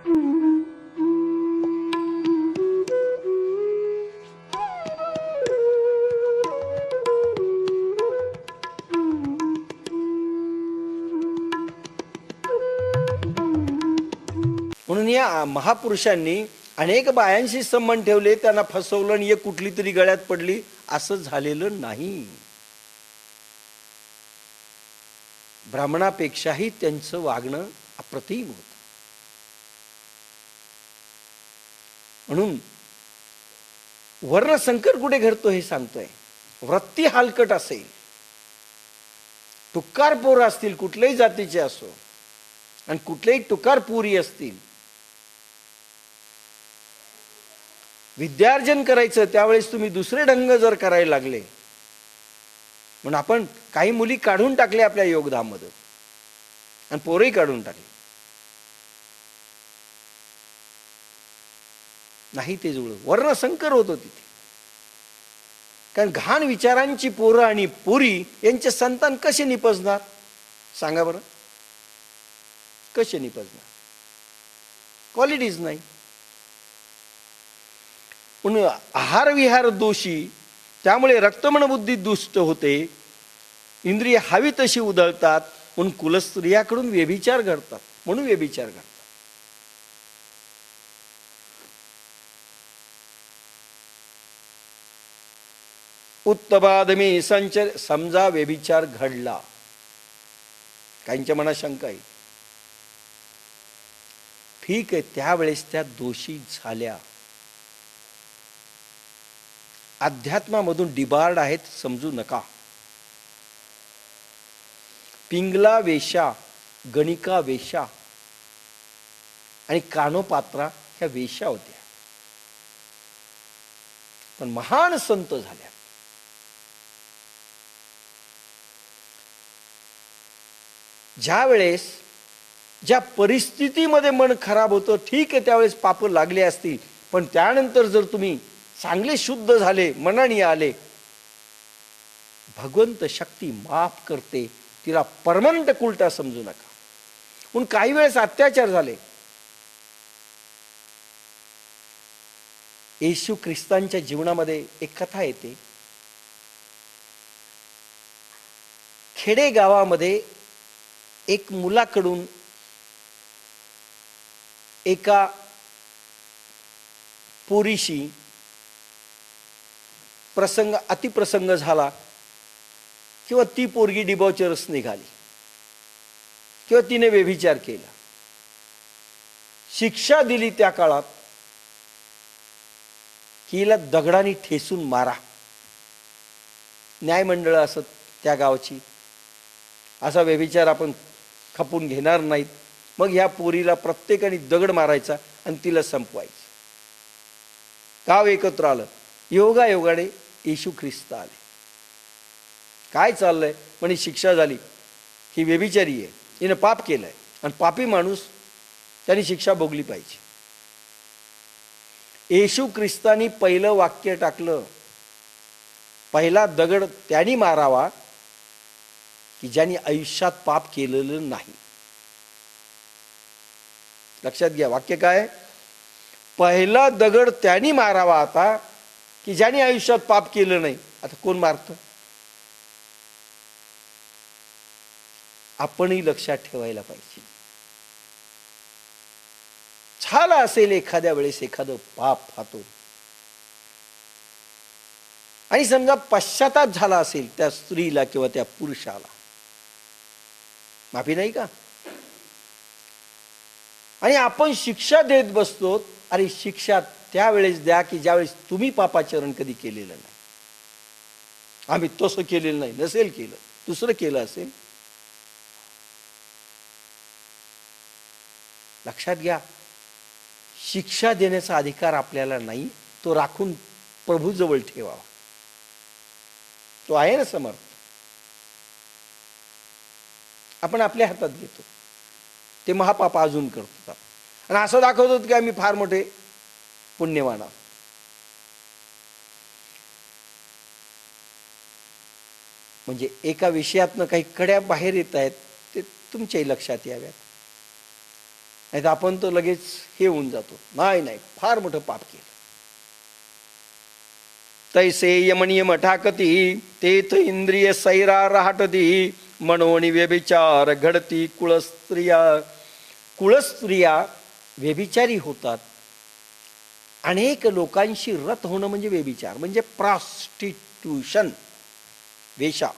म्हणून या महापुरुषांनी अनेक बायांशी संबंध ठेवले, त्यांना फसवलं आणि एक कुठली तरी गळ्यात पडली, असं झालेलं नाही. ब्राह्मणापेक्षाही त्यांचं वागणं अप्रतिम होतं. म्हणून वर्णसंकर कुठे घडतो हे सांगतोय. वृत्ती हलकट असेल, टुकार पोर असतील कुठल्याही जातीचे असो, आणि कुठलेही टुकार पुरी असतील, विद्यार्जन करायचं त्यावेळेस तुम्ही दुसरे ढंग जर करायला लागले, म्हणून आपण काही मुली काढून टाकल्या आपल्या योगदामध्ये आणि पोरही काढून टाकले, नाही ते जुळलं. वर्णसंकर होतो तिथे. कारण घाण विचारांची पोरं आणि पोरी यांचे संतान कसे निपजणार सांगा बरं? कसे निपजणार? क्वालिटीज नाही. म्हणून आहार विहार दोषी, त्यामुळे रक्तमन बुद्धी दुष्ट होते, इंद्रिय हवी तशी उधळतात, म्हणून कुलस्त्रियाकडून व्यभिचार घडतात, म्हणून व्यभिचार घडतात. उत्तबादमी संचर, समजा व्यभिचार घडला, काहींच्या मनात शंका आहे, ठीक आहे, त्यावेळेस त्या दोषी झाल्या, अध्यात्मामधून डिबार्ड आहेत, समजू नका. पिंगला वेशा, गणिका वेशा आणि कानोपात्रा ह्या वेशा होत्या, पण महान संत झाल्या. ज्या वेळेस ज्या परिस्थितीमध्ये मन खराब होतं, ठीक आहे, त्यावेळेस पाप लागले असतील, पण त्यानंतर जर तुम्ही चांगले शुद्ध झाले, मनाने आले, भगवंत शक्ती माफ करते, तिला परमनंट उलटा समजू नका. म्हणून काही वेळेस अत्याचार झाले. येशू ख्रिस्तांच्या जीवनामध्ये एक कथा येते. खेडे गावामध्ये एक मुलाकडून एका पोरीशी प्रसंग, अतिप्रसंग झाला, किंवा ती पोरगी डिबॉचरस निघाली, किंवा तिने व्यभिचार केला. शिक्षा दिली त्या काळात की हिला दगडाने ठेसून मारा. न्यायमंडळ असत त्या गावची, असा व्यभिचार आपण खपून घेणार नाहीत. मग ह्या पोरीला प्रत्येकाने दगड मारायचा आणि तिला संपवायचं. गाव एकत्र आलं. योगायोगाने येशू ख्रिस्त आले. काय चाललंय म्हणे, शिक्षा झाली, ही व्यभिचारी आहे, हिनं पाप केलंय, आणि पापी माणूस त्याने शिक्षा भोगली पाहिजे. येशू ख्रिस्तानी पहिलं वाक्य टाकलं, पहिला दगड त्यांनी मारावा की ज्यांनी आयुष्यात पाप केलेलं नाही. लक्षात घ्या, वाक्य काय? पहिला दगड त्यांनी मारावा आता की ज्यांनी आयुष्यात पाप केलं नाही. आता कोण मारतं? आपणही लक्षात ठेवायला पाहिजे. झाला असेल एखाद्या वेळेस एखादं पाप हातून, आणि समजा पश्चाताप झाला असेल त्या स्त्रीला किंवा त्या पुरुषाला, माफी नाही का? आणि आपण शिक्षा देत बसतो. अरे शिक्षा त्यावेळेस द्या की ज्यावेळेस तुम्ही पापाचरण कधी केलेलं नाही. आम्ही तसं केलेलं नाही, नसेल केलं, दुसरं केलं असेल. लक्षात घ्या, शिक्षा देण्याचा अधिकार आपल्याला नाही, तो राखून प्रभूजवळ ठेवावा. तो आहे ना समर्थ, आपण आपल्या हातात घेतो, ते महापाप अजून करतो आणि असं दाखवतो की आम्ही फार मोठे पुण्यवान आहोत. म्हणजे एका विषयातनं काही कड्या बाहेर येत आहेत, ते तुमच्याही लक्षात याव्यात. नाही तर आपण तर लगेच हे होऊन जातो, नाही नाही फार मोठं पाप केलं. तैसे यमनियम ठाकती तेथ इंद्रिय सैरा राहटती मनोनी व्यभिचार घडती कुळस्त्रिया. कुळस्त्रिया व्यभिचारी होतात. अनेक लोकांशी रत होणं म्हणजे व्यभिचार, म्हणजे प्रॉस्टिट्यूशन, वेश्या.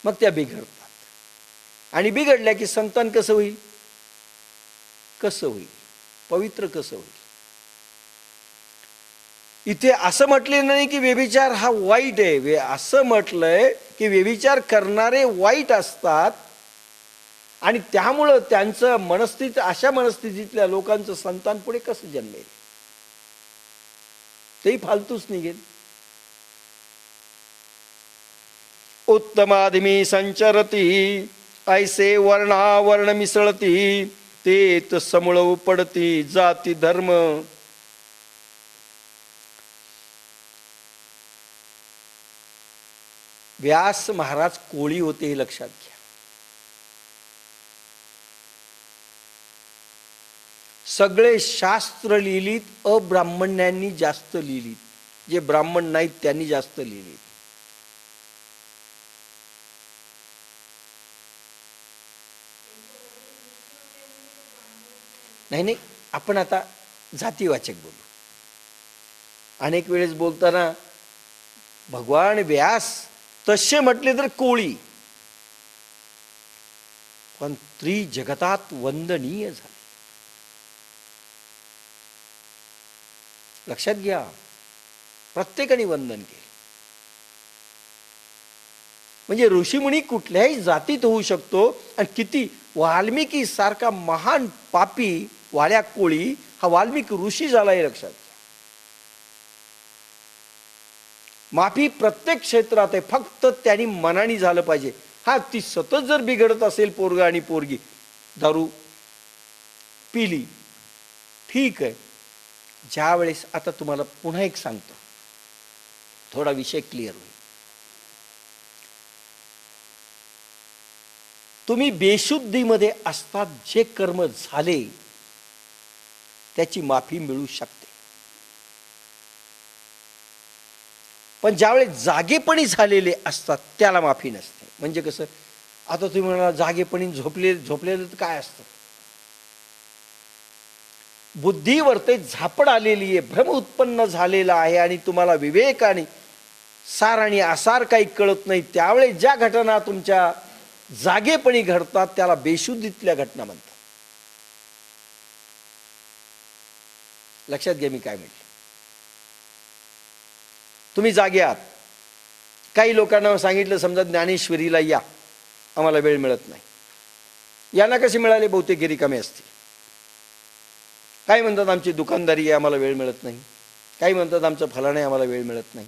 मग त्या बिघडतात. आणि बिघडल्या की संतान कसं होईल, कसं होईल, पवित्र कसं होईल. इथे असं म्हटलेलं नाही की व्यभिचार हा वाईट आहे, असं म्हटलंय की व्यभिचार करणारे वाईट असतात आणि त्यामुळं त्यांचं मनस्थिती, अशा मनस्थितीतल्या लोकांचं संतान पुढे कसं जन्मेल, तेही फालतूच निघेल. उत्तमादिमी संचरती ऐसे वर्णावर्ण मिसळती तेत समूळ उपडती जाती धर्म. व्यास महाराज कोळी होते हे लक्षात घ्या. सगळे शास्त्र लिहिलीत अब्राह्मणांनी जास्त लिहिलीत, जे ब्राह्मण नाहीत त्यांनी जास्त लिहिलीत. नाही नाही, आपण आता जातीवाचक बोलू. अनेक वेळेस बोलताना भगवान व्यास तसे म्हटले तर कोळी, पण त्रिजगतात वंदनीय झाले. लक्षात घ्या, प्रत्येकाने वंदन केले. म्हणजे ऋषीमुनी कुठल्याही जातीत होऊ शकतो. आणि किती वाल्मिकी सारखा महान पापी वाड्या कोळी हा वाल्मिकी ऋषी झाला हे लक्षात घ्या. माफी प्रत्येक क्षेत्रात आहे, फक्त त्यांनी मनाने झालं पाहिजे. हा, ती सतत जर बिघडत असेल पोरगा आणि पोरगी, दारू पिली, ठीक आहे. ज्या वेळेस, आता तुम्हाला पुन्हा एक सांगतो, थोडा विषय क्लिअर होईल. तुम्ही बेशुद्धीमध्ये असतात, जे कर्म झाले त्याची माफी मिळू शकते. पण ज्यावेळेस जागेपणी झालेले असतात त्याला माफी नसते. म्हणजे कसं, आता तुम्ही म्हणाला जागेपणी झोपलेलं तर काय असतं, बुद्धीवर ते झापड आलेली आहे, भ्रम उत्पन्न झालेला आहे आणि तुम्हाला विवेक आणि सार आणि आसार काही कळत नाही. त्यावेळेस ज्या घटना तुमच्या जागेपणी घडतात त्याला बेशुद्धीतल्या घटना म्हणतात. लक्षात घ्या मी काय म्हटलं. तुम्ही जागे आहात, काही लोकांना सांगितलं समजा ज्ञानेश्वरीला या, आम्हाला वेळ मिळत नाही. यांना कसे मिळाले, बहुतेक रिकामे असतील. काही म्हणतात आमची दुकानदारी आहे, आम्हाला वेळ मिळत नाही. काही म्हणतात आमचं फलाणे, आम्हाला वेळ मिळत नाही.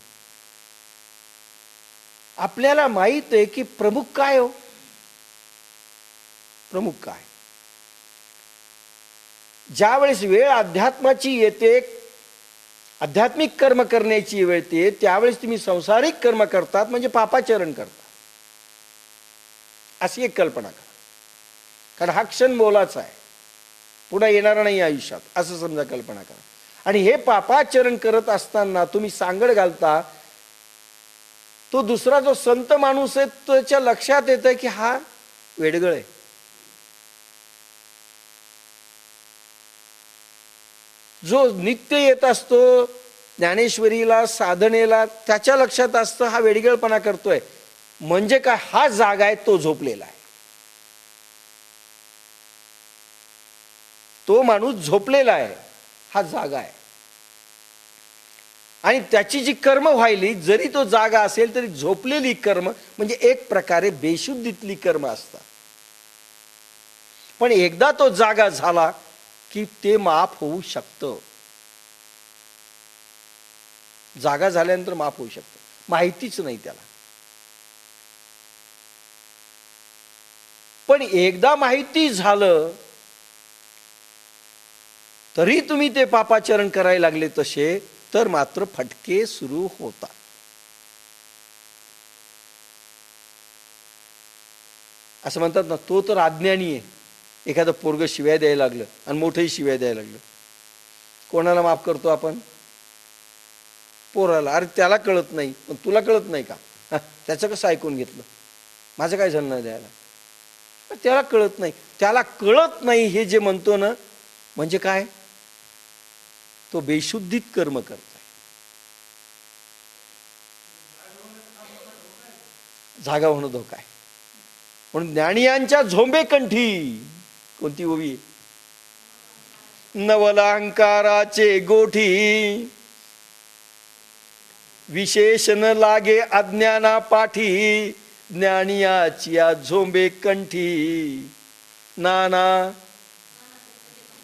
आपल्याला माहित आहे की प्रमुख काय हो, प्रमुख काय. ज्या वेळेस वेळ अध्यात्माची येते, आध्यात्मिक कर्म करण्याची वेळ येते, त्यावेळेस तुम्ही संसारिक कर्म करतात म्हणजे पापाचरण करतात, अशी एक कल्पना करा. कारण हा क्षण मोलाचा आहे, पुन्हा येणारा नाही आयुष्यात, असं समजा कल्पना करा. आणि हे पापाचरण करत असताना तुम्ही सांगड घालता, तो दुसरा जो संत माणूस आहे त्याच्या लक्षात येतं की हा वेडगळ आहे. जो नित्य येत असतो ज्ञानेश्वरीला, साधनेला, त्याच्या लक्षात असतं हा वेडगळपणा करतोय. म्हणजे काय, हा जागा आहे, तो झोपलेला आहे. तो माणूस झोपलेला आहे, हा जागा आहे. आणि त्याची जी कर्म व्हायली, जरी तो जागा असेल तरी झोपलेली कर्म म्हणजे एक प्रकारे बेशुद्धीतली कर्म असतात. पण एकदा तो जागा झाला की ते माफ होऊ शकतं. जागा झाल्यानंतर माफ होऊ शकतं, माहितीच नाही त्याला. पण एकदा माहिती झालं तरी तुम्ही ते पापाचरण करायला लागले तसे, तर मात्र फटके सुरू होतात. असं म्हणतात ना, तो तर अज्ञानी आहे. एखादं पोरगं शिव्या द्यायला लागलं आणि मोठंही शिव्या द्यायला लागलं, कोणाला माफ करतो आपण? पोराला. अरे त्याला कळत नाही, पण तुला कळत नाही का? त्याचं कसं ऐकून घेतलं? माझं काय झालं नाही द्यायला? त्याला कळत नाही. त्याला कळत नाही हे जे म्हणतो ना, म्हणजे काय? तो बेशुद्धीत कर्म करतोय. जागा होणं धोका आहे. म्हणून ज्ञानियांच्या झोंबे कंठी, कोणती ओवी? नवलांकाराचे गोठी, विशेषण लागे अज्ञाना पाठी, ज्ञानियाची झोंबे कंठी, नाना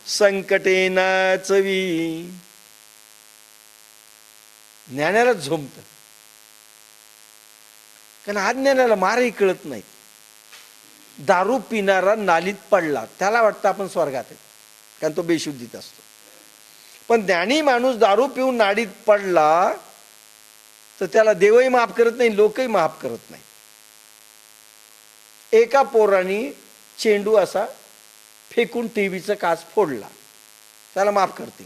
संकटे नाचवी. ज्ञानाला झोंबत, कारण अज्ञानाला मारही कळत नाही. दारू पिणारा नालीत पडला, त्याला वाटतं आपण स्वर्गात आहे, कारण तो बेशुद्धीत असतो. पण ज्ञानी माणूस दारू पिऊन नालीत पडला तर त्याला देवही माफ करत नाही, लोकही माफ करत नाही. एका पोराने चेंडू असा फेकून टीव्हीचा काच फोडला, त्याला माफ करतील.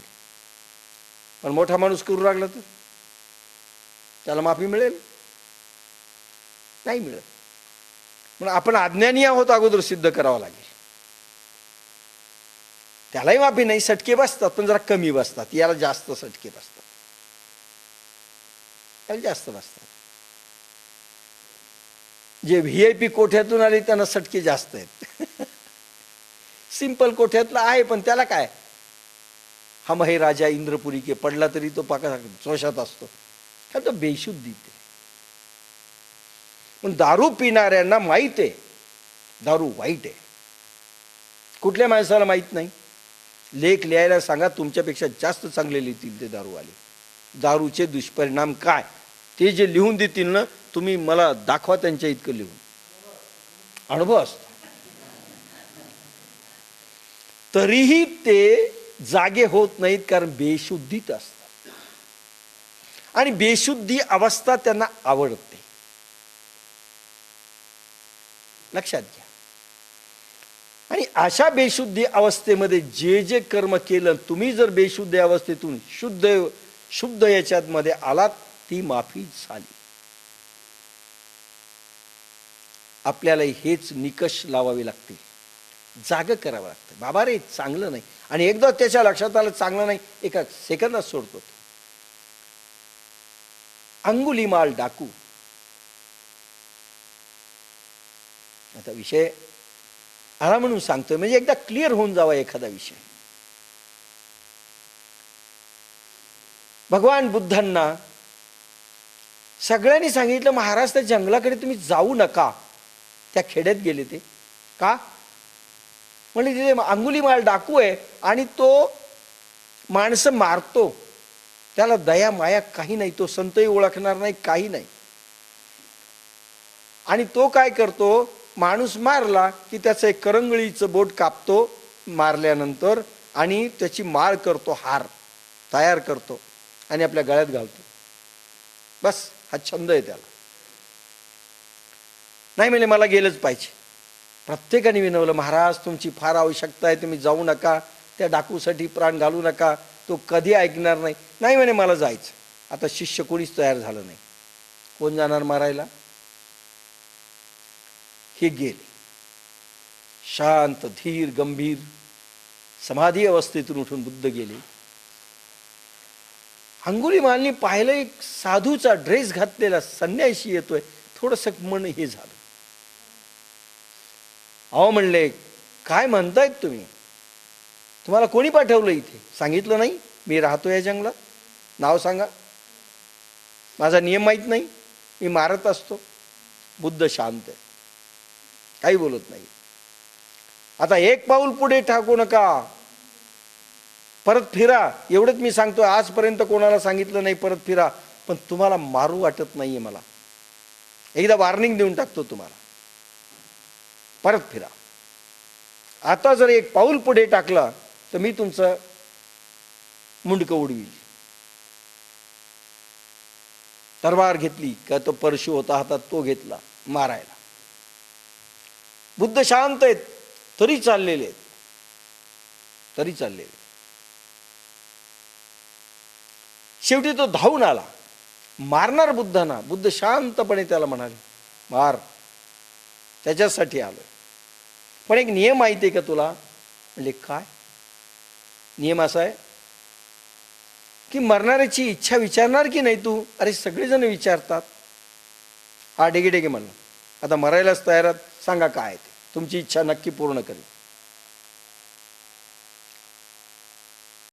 पण मोठा माणूस करू लागला तर त्याला माफी मिळेल? नाही मिळत. म्हणून आपण अज्ञानी आहोत अगोदर सिद्ध करावं लागेल. त्यालाही माफी नाही, सटके बसतात, पण जरा कमी बसतात. याला जास्त सटके बसतात, याला जास्त बसतात. जे VIP कोठ्यातून आले त्यांना सटके जास्त आहेत. सिंपल कोठ्यातला आहे, पण त्याला काय, हम हे राजा इंद्रपुरी के, पडला तरी तो पाका जोशात असतो, कारण तो बेशुद्धीत आहे. पण दारू पिणाऱ्यांना माहित आहे दारू वाईट आहे. कुठल्या माणसाला माहित नाही? लेख लिहायला सांगा, तुमच्यापेक्षा जास्त चांगले लिहितील ते दारूवाले. दारूचे दुष्परिणाम काय ते जे लिहून देतील ना, तुम्ही मला दाखवा त्यांच्या इतकं लिहून. अनुभव असतो. तरीही ते जागे होत नाहीत, कारण बेशुद्धीत असतात. आणि बेशुद्धी अवस्था त्यांना आवडते. लक्षात घ्या. आणि अशा बेशुद्धी अवस्थेमध्ये जे जे कर्म केलं, तुम्ही जर बेशुद्ध अवस्थेतून शुद्ध याच्यात मध्ये आलात, ती माफी झाली. आपल्याला हेच निकष लावावे लागतील, जाग करावं लागतं. बाबा रे चांगलं नाही, आणि एकदा त्याच्या लक्षात आलं चांगलं नाही, एका सेकंदात सोडतो. अंगुलीमाल डाकू, आता विषय आला म्हणून सांगतोय, म्हणजे एकदा क्लिअर होऊन जावा एखादा विषय. भगवान बुद्धांना सगळ्यांनी सांगितलं, महाराज त्या जंगलाकडे तुम्ही जाऊ नका. त्या खेड्यात गेले ते का? म्हणजे तिथे अंगुलीमाल डाकू आहे आणि तो माणसं मारतो, त्याला दया माया काही नाही, तो संतही ओळखणार नाही, काही नाही. आणि तो काय करतो, माणूस मारला की त्याचं एक करंगळीचं बोट कापतो मारल्यानंतर, आणि त्याची माळ करतो, हार तयार करतो आणि आपल्या गळ्यात घालतो. बस हा छंद आहे त्याला. नाही म्हणजे मला गेलंच पाहिजे. प्रत्येकाने विनवलं, महाराज तुमची फार आवश्यकता आहे, तुम्ही जाऊ नका, त्या डाकूसाठी प्राण घालू नका. तो कधी ऐकणार नाही. नाही म्हणे मला जायचं. आता शिष्य कोणीच तयार झालं नाही. कोण जाणार मारायला? हे गेले. शांत धीर गंभीर समाधी अवस्थेतून उठून बुद्ध गेले. अंगुलीमालनी पाहिलं, एक साधूचा ड्रेस घातलेला संन्यासी येतोय. थोडंसं मन हे झालं. अहो म्हणले, काय म्हणतायत तुम्ही? तुम्हाला कोणी पाठवलं इथे? सांगितलं नाही? मी राहतो या जंगलात, नाव सांगा. माझा नियम माहीत नाही? मी मारत असतो. बुद्ध शांत आहे, काही बोलत नाही. आता एक पाऊल पुढे टाकू नका, परत फिरा. एवढंच मी सांगतो. आजपर्यंत कोणाला सांगितलं नाही परत फिरा, पण तुम्हाला मारू वाटत नाहीये मला. एकदा वॉर्निंग देऊन टाकतो तुम्हाला, परत फिरा. आता जर एक पाऊल पुढे टाकला तर मी तुमचं मुंडकं उडवील. तलवार घेतली का, तो परशु होता हातात, तो घेतला मारायला. बुद्ध शांत आहेत तरी चाललेले आहेत, तरी चाललेले. शेवटी तो धावून आला, मारणार बुद्धांना. बुद्ध शांतपणे त्याला म्हणाले, मार, त्याच्यासाठी आलोय. पण एक नियम माहिती आहे का तुला? म्हणजे काय नियम? असा आहे की मरणाऱ्याची इच्छा विचारणार की नाही तू? अरे सगळेजण विचारतात. हा डेगे म्हणला, आता मरायलाच तयार आहात, सांगा काय ते, तुमची इच्छा नक्की पूर्ण करेल.